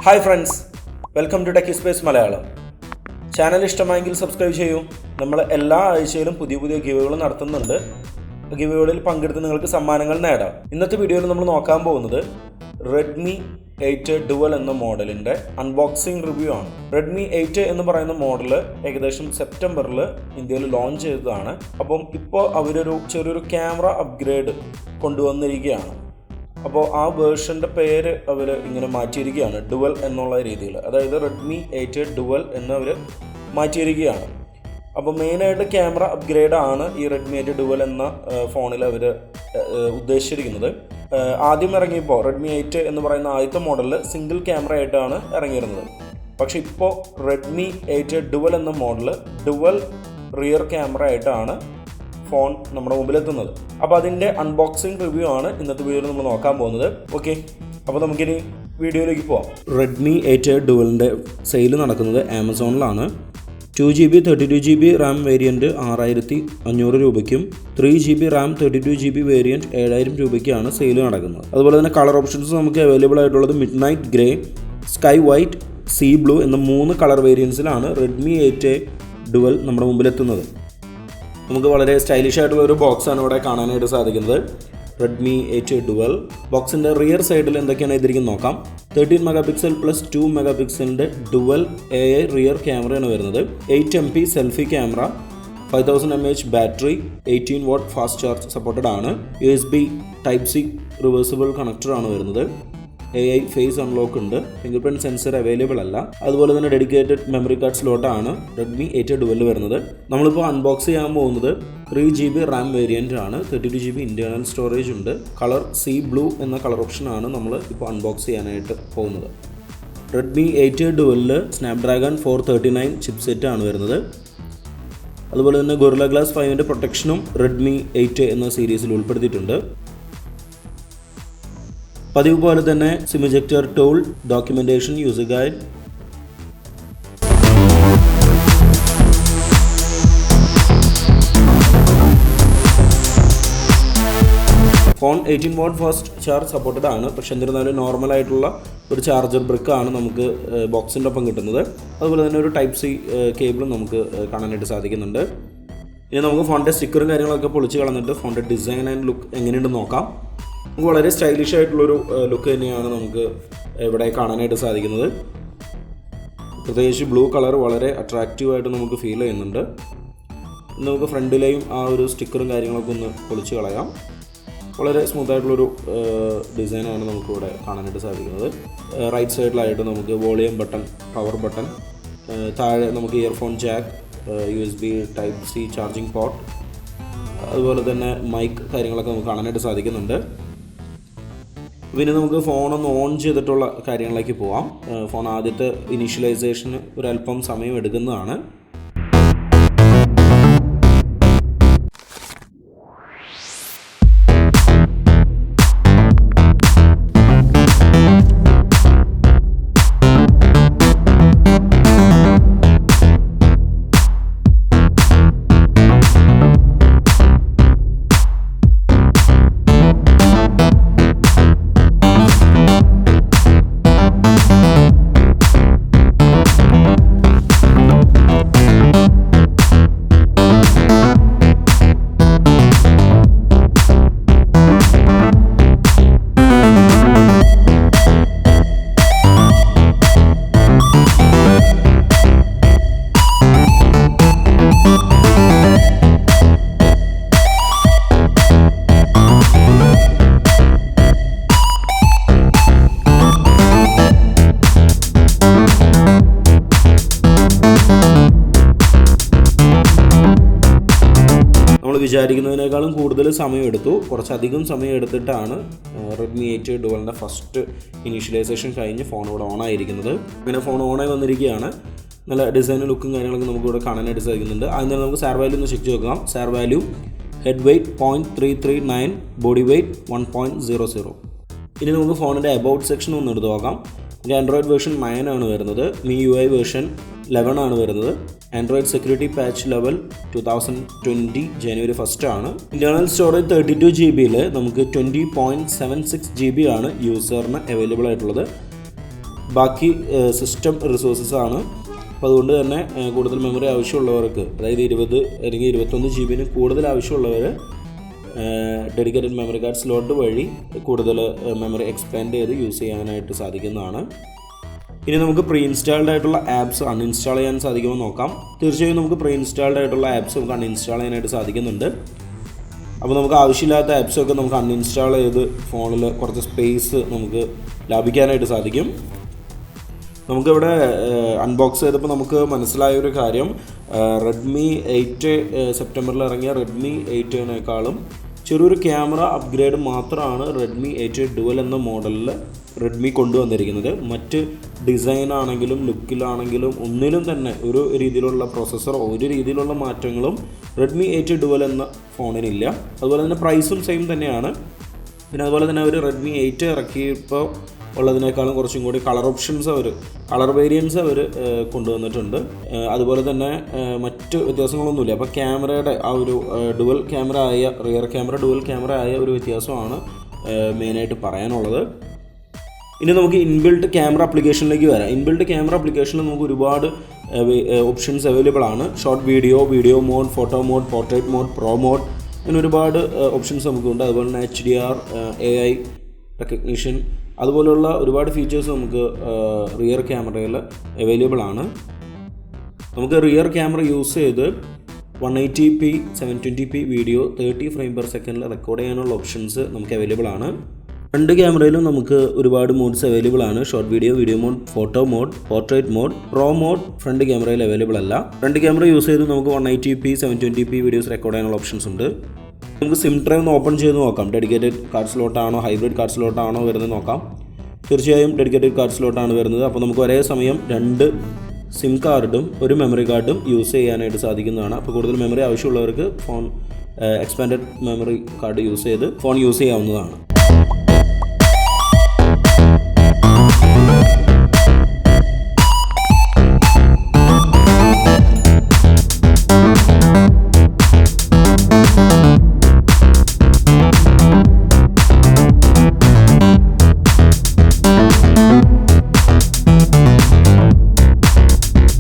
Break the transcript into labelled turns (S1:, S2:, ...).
S1: Hi friends, welcome to TechiSpace Malayalam. Channel ഇഷ്ടമായെങ്കിൽ subscribe ചെയ്യൂ. നമ്മൾ എല്ലാ ആഴ്ചയിലും പുതിയ ഗിവേകൾ നടത്തുന്നുണ്ട്. ഗിവേകളിൽ പങ്കെടുത്ത് നിങ്ങൾക്ക് സമ്മാനങ്ങൾ നേടാം. ഇന്നത്തെ വീഡിയോയിൽ നമ്മൾ നോക്കാൻ പോകുന്നത് Redmi 8 Dual എന്ന മോഡലിൻ്റെ അൺബോക്സിംഗ് റിവ്യൂ ആണ്. Redmi 8 എന്ന് പറയുന്ന മോഡൽ ഏകദേശം സെപ്റ്റംബറിൽ ഇന്ത്യയിൽ ലോഞ്ച് ചെയ്തതാണ്. അപ്പം ഇപ്പോൾ അവരൊരു ചെറിയൊരു ക്യാമറ അപ്ഗ്രേഡ് കൊണ്ടുവന്നിരിക്കുകയാണ്. അപ്പോൾ ആ വേർഷൻ്റെ പേര് അവർ ഇങ്ങനെ മാറ്റിയിരിക്കുകയാണ്, ഡുവൽ എന്നുള്ള രീതിയിൽ. അതായത് Redmi 8 Dual എന്നവർ മാറ്റിയിരിക്കുകയാണ്. അപ്പോൾ മെയിനായിട്ട് ക്യാമറ അപ്ഗ്രേഡ് ആണ് ഈ Redmi 8 Dual എന്ന ഫോണിൽ അവർ ഉദ്ദേശിച്ചിരിക്കുന്നത്. ആദ്യം ഇറങ്ങിയപ്പോൾ Redmi 8 എന്ന് പറയുന്ന ആദ്യത്തെ മോഡലിൽ സിംഗിൾ ക്യാമറ ആയിട്ടാണ് ഇറങ്ങിയിരുന്നത്. പക്ഷേ ഇപ്പോൾ Redmi 8 Dual എന്ന മോഡൽ ഡുവൽ റിയർ ക്യാമറ ആയിട്ടാണ് ഫോൺ നമ്മുടെ മുമ്പിലെത്തുന്നത്. അപ്പോൾ അതിൻ്റെ അൺബോക്സിംഗ് റിവ്യൂ ആണ് ഇന്നത്തെ വീഡിയോയിൽ നമ്മൾ നോക്കാൻ പോകുന്നത്. ഓക്കെ, അപ്പോൾ നമുക്കിനി വീഡിയോയിലേക്ക് പോവാം. Redmi 8 Dualൻ്റെ സെയിൽ നടക്കുന്നത് ആമസോണിലാണ്. 2GB 32GB റാം വേരിയൻറ്റ് 6500 രൂപയ്ക്കും 3GB റാം 32GB വേരിയൻറ്റ് 7000 രൂപയ്ക്കാണ് സെയിൽ നടക്കുന്നത്. അതുപോലെ തന്നെ കളർ ഓപ്ഷൻസ് നമുക്ക് അവൈലബിൾ ആയിട്ടുള്ളത് mid night grey, sky white, see blue എന്ന 3 കളർ വേരിയൻസിലാണ് Redmi 8 Dual നമ്മുടെ മുമ്പിലെത്തുന്നത്. നമുക്ക് വളരെ സ്റ്റൈലിഷ് ആയിട്ടുള്ള ഒരു ബോക്സാണ് ഇവിടെ കാണാനായിട്ട് സാധിക്കുന്നത്. Redmi 8 Dual ബോക്സിൻ്റെ റിയർ സൈഡിൽ എന്തൊക്കെയാണ് എഴുതിയിരിക്കുന്നത് നോക്കാം. 13 മെഗാപിക്സൽ പ്ലസ് 2 മെഗാപിക്സലിൻ്റെ ഡുവൽ AI റിയർ ക്യാമറയാണ് വരുന്നത്. 8MP selfie camera, 5000 mAh battery, 18 watt fast charge supported ആണ്. USB Type-C റിവേഴ്സിബിൾ കണക്ടറാണ് വരുന്നത്. AI ഫേസ് അൺലോക്ക് ഉണ്ട്. ഫിംഗർ പ്രിൻറ്റ് സെൻസർ അവൈലബിൾ അല്ല. അതുപോലെ തന്നെ ഡെഡിക്കേറ്റഡ് മെമ്മറി കാർഡ് സ്ലോട്ടാണ് Redmi 8 Dual വരുന്നത്. നമ്മളിപ്പോൾ അൺബോക്സ് ചെയ്യാൻ പോകുന്നത് 3GB റാം വേരിയൻ്റ് ആണ്. 32GB ഇൻറ്റേർണൽ സ്റ്റോറേജ് ഉണ്ട്. കളർ സീ ബ്ലൂ എന്ന കളർ ഓപ്ഷനാണ് നമ്മൾ ഇപ്പോൾ അൺബോക്സ് ചെയ്യാനായിട്ട് പോകുന്നത്. Redmi 8 Dual സ്നാപ്ഡ്രാഗൺ 439 ചിപ്സെറ്റ് ആണ് വരുന്നത്. അതുപോലെ തന്നെ Gorilla Glass 5ൻ്റെ പ്രൊട്ടക്ഷനും Redmi 8 എന്ന സീരീസിൽ ഉൾപ്പെടുത്തിയിട്ടുണ്ട്. പതിവ് പോലെ തന്നെ SIM ejector tool, documentation, user guide, phone 18 watt fast charge supported ആണ്. പക്ഷെ എന്നിരുന്നാലും നോർമലായിട്ടുള്ള ഒരു ചാർജർ ബ്രിക്കാണ് നമുക്ക് ബോക്സിൻ്റെ ഒപ്പം കിട്ടുന്നത്. അതുപോലെ തന്നെ ഒരു Type-C കേബിളും നമുക്ക് കാണാനായിട്ട് സാധിക്കുന്നുണ്ട്. ഇനി നമുക്ക് ഫോണിൻ്റെ സ്റ്റിക്കറും കാര്യങ്ങളൊക്കെ പൊളിച്ച് കളഞ്ഞിട്ട് ഫോണിൻ്റെ ഡിസൈൻ ആൻഡ് ലുക്ക് എങ്ങനെയുണ്ടെന്ന് നോക്കാം. നമുക്ക് വളരെ സ്റ്റൈലിഷ് ആയിട്ടുള്ളൊരു ലുക്ക് തന്നെയാണ് നമുക്ക് ഇവിടെ കാണാനായിട്ട് സാധിക്കുന്നത്. പ്രത്യേകിച്ച് ബ്ലൂ കളർ വളരെ അട്രാക്റ്റീവായിട്ട് നമുക്ക് ഫീൽ ചെയ്യുന്നുണ്ട്. നമുക്ക് ഫ്രണ്ടിലെയും ആ ഒരു സ്റ്റിക്കറും കാര്യങ്ങളൊക്കെ ഒന്ന് പൊളിച്ച് കളയാം. വളരെ സ്മൂത്തായിട്ടുള്ളൊരു ഡിസൈനാണ് നമുക്കിവിടെ കാണാനായിട്ട് സാധിക്കുന്നത്. റൈറ്റ് സൈഡിലായിട്ട് നമുക്ക് വോളിയം ബട്ടൺ, പവർ ബട്ടൺ, താഴെ നമുക്ക് earphone Jack, USB Type-C charging port, അതുപോലെ തന്നെ മൈക്ക് കാര്യങ്ങളൊക്കെ നമുക്ക് കാണാനായിട്ട് സാധിക്കുന്നുണ്ട്. പിന്നെ നമുക്ക് ഫോണൊന്ന് ഓൺ ചെയ്തിട്ടുള്ള കാര്യങ്ങളിലേക്ക് പോവാം. ഫോൺ ആദ്യത്തെ ഇനീഷ്യലൈസേഷന് ഒരല്പം സമയം എടുക്കുന്നതാണ്. വിചാരിക്കുന്നതിനേക്കാളും കൂടുതൽ സമയമെടുത്തു. കുറച്ചധികം സമയം എടുത്തിട്ടാണ് Redmi 8 Dualൻ്റെ ഫസ്റ്റ് ഇനീഷ്യലൈസേഷൻ കഴിഞ്ഞ് ഫോൺ ഇവിടെ ഓണായിരിക്കുന്നത്. അങ്ങനെ ഫോൺ ഓണായി വന്നിരിക്കുകയാണ്. നല്ല ഡിസൈനും ലുക്കും കാര്യങ്ങളൊക്കെ നമുക്കിവിടെ കാണാനായിട്ട് സാധിക്കുന്നുണ്ട്. അതിന് നമുക്ക് സാർ വാല്യൂ ഒന്ന് ചെക്ക് നോക്കാം. SAR value head weight 0.339, body weight 1.00. ഇനി നമുക്ക് ഫോണിൻ്റെ അബൌട്ട് സെക്ഷൻ ഒന്ന് എടുത്ത് നോക്കാം. ആൻഡ്രോയിഡ് വേർഷൻ 9 ആണ് വരുന്നത്. MIUI വേർഷൻ 11 ആണ് വരുന്നത്. ആൻഡ്രോയിഡ് സെക്യൂരിറ്റി പാച്ച് ലെവൽ 2020 ജനുവരി 1 ആണ്. ഇൻറ്റേർണൽ സ്റ്റോറേജ് 32 GB നമുക്ക് 20.76 GB ആണ് യൂസറിന് അവൈലബിൾ ആയിട്ടുള്ളത്. ബാക്കി സിസ്റ്റം റിസോഴ്സസ് ആണ്. അപ്പോൾ അതുകൊണ്ട് തന്നെ കൂടുതൽ മെമ്മറി ആവശ്യമുള്ളവർക്ക്, അതായത് 20 അല്ലെങ്കിൽ 21 GB കൂടുതൽ ആവശ്യമുള്ളവർ ഡെഡിക്കേറ്റഡ് മെമ്മറി കാർഡ് സ്ലോട്ട് വഴി കൂടുതൽ മെമ്മറി എക്സ്പാൻഡ് ചെയ്ത് യൂസ് ചെയ്യാനായിട്ട് സാധിക്കുന്നതാണ്. ഇനി നമുക്ക് പ്രീ ഇൻസ്റ്റാൾഡ് ആയിട്ടുള്ള ആപ്സ് അൺഇൻസ്റ്റാൾ ചെയ്യാൻ സാധിക്കുമോ നോക്കാം. തീർച്ചയായും നമുക്ക് പ്രീ ഇൻസ്റ്റാൾഡ് ആയിട്ടുള്ള ആപ്സ് നമുക്ക് അൺഇൻസ്റ്റാൾ ചെയ്യാനായിട്ട് സാധിക്കുന്നുണ്ട്. അപ്പോൾ നമുക്ക് ആവശ്യമില്ലാത്ത ആപ്സൊക്കെ നമുക്ക് അൺഇൻസ്റ്റാൾ ചെയ്ത് ഫോണിൽ കുറച്ച് സ്പേസ് നമുക്ക് ലാഭിക്കാനായിട്ട് സാധിക്കും. നമുക്കിവിടെ അൺബോക്സ് ചെയ്തപ്പോൾ നമുക്ക് മനസ്സിലായൊരു കാര്യം, റെഡ്മി 8 സെപ്റ്റംബറിൽ ഇറങ്ങിയ റെഡ്മി 8-നേക്കാളും ചെറിയൊരു ക്യാമറ അപ്ഗ്രേഡ് മാത്രമാണ് റെഡ്മി 8 ഡുവൽ എന്ന മോഡലിൽ റെഡ്മി കൊണ്ടുവന്നിരിക്കുന്നത്. മറ്റ് ഡിസൈനാണെങ്കിലും ലുക്കിലാണെങ്കിലും ഒന്നിലും തന്നെ ഒരു രീതിയിലുള്ള പ്രോസസ്സറോ ഒരു രീതിയിലുള്ള മാറ്റങ്ങളും റെഡ്മി 8 ഡുവൽ എന്ന ഫോണിനില്ല. അതുപോലെ തന്നെ പ്രൈസും സെയിം തന്നെയാണ്. പിന്നെ അതുപോലെ തന്നെ അവർ റെഡ്മി 8 ഇറക്കിയപ്പോൾ ഉള്ളതിനേക്കാളും കുറച്ചും കൂടി കളർ വേരിയൻസ് അവർ കൊണ്ടുവന്നിട്ടുണ്ട്. അതുപോലെ തന്നെ മറ്റ് വ്യത്യാസങ്ങളൊന്നുമില്ല. അപ്പോൾ ക്യാമറയുടെ ആ ഒരു റിയർ ക്യാമറ ഡുവൽ ക്യാമറ ആയ ഒരു വ്യത്യാസമാണ് മെയിനായിട്ട് പറയാനുള്ളത്. ഇനി നമുക്ക് ഇൻബിൽട്ട് ക്യാമറ ആപ്ലിക്കേഷനിലേക്ക് വരാം. ഇൻബിൽട്ട് ക്യാമറ ആപ്ലിക്കേഷനിൽ നമുക്ക് ഒരുപാട് ഓപ്ഷൻസ് അവൈലബിൾ ആണ്. Short video mode, photo mode, portrait mode, pro mode, അങ്ങനെ ഒരുപാട് ഓപ്ഷൻസ് നമുക്കുണ്ട്. അതുപോലെ തന്നെ HDR, AI റെക്കഗ്നിഷൻ, അതുപോലെയുള്ള ഒരുപാട് ഫീച്ചേഴ്സ് നമുക്ക് റിയർ ക്യാമറയിൽ അവൈലബിൾ ആണ്. നമുക്ക് റിയർ ക്യാമറ യൂസ് ചെയ്ത് 180p 720p video 30 frame per സെക്കൻഡിൽ റെക്കോർഡ് ചെയ്യാനുള്ള ഓപ്ഷൻസ് നമുക്ക് അവൈലബിൾ ആണ്. ഫ്രണ്ട് ക്യാമറയിലും നമുക്ക് ഒരുപാട് മോഡ്സ് അവൈലബിൾ ആണ്. Short video mode, photo mode, portrait mode, pro mode front ക്യാമറയിൽ അവൈലബിൾ അല്ല. ഫ്രണ്ട് ക്യാമറ യൂസ് ചെയ്ത് നമുക്ക് 180p 720p വീഡിയോസ് റെക്കോർഡ് ചെയ്യാനുള്ള ഓപ്ഷൻസ് ഉണ്ട്. നമുക്ക് സിം ഡ്രൈവ് ഒന്ന് ഓപ്പൺ ചെയ്ത് നോക്കാം. ഡെഡിക്കേറ്റഡ് കാർഡ് സ്ലോട്ടാണോ ഹൈബ്രിഡ് കാർഡ് സ്ലോട്ടാണോ വരുന്നത് നോക്കാം. തീർച്ചയായും ഡെഡിക്കേറ്റഡ് കാർഡ് സ്ലോട്ടാണ് വരുന്നത്. അപ്പോൾ നമുക്ക് ഒരേ സമയം 2 സിം കാർഡും ഒരു മെമ്മറി കാർഡും യൂസ് ചെയ്യാനായിട്ട് സാധിക്കുന്നതാണ്. അപ്പോൾ കൂടുതൽ മെമ്മറി ആവശ്യമുള്ളവർക്ക് phone expanded memory card use ചെയ്ത് ഫോൺ യൂസ് ചെയ്യാവുന്നതാണ്.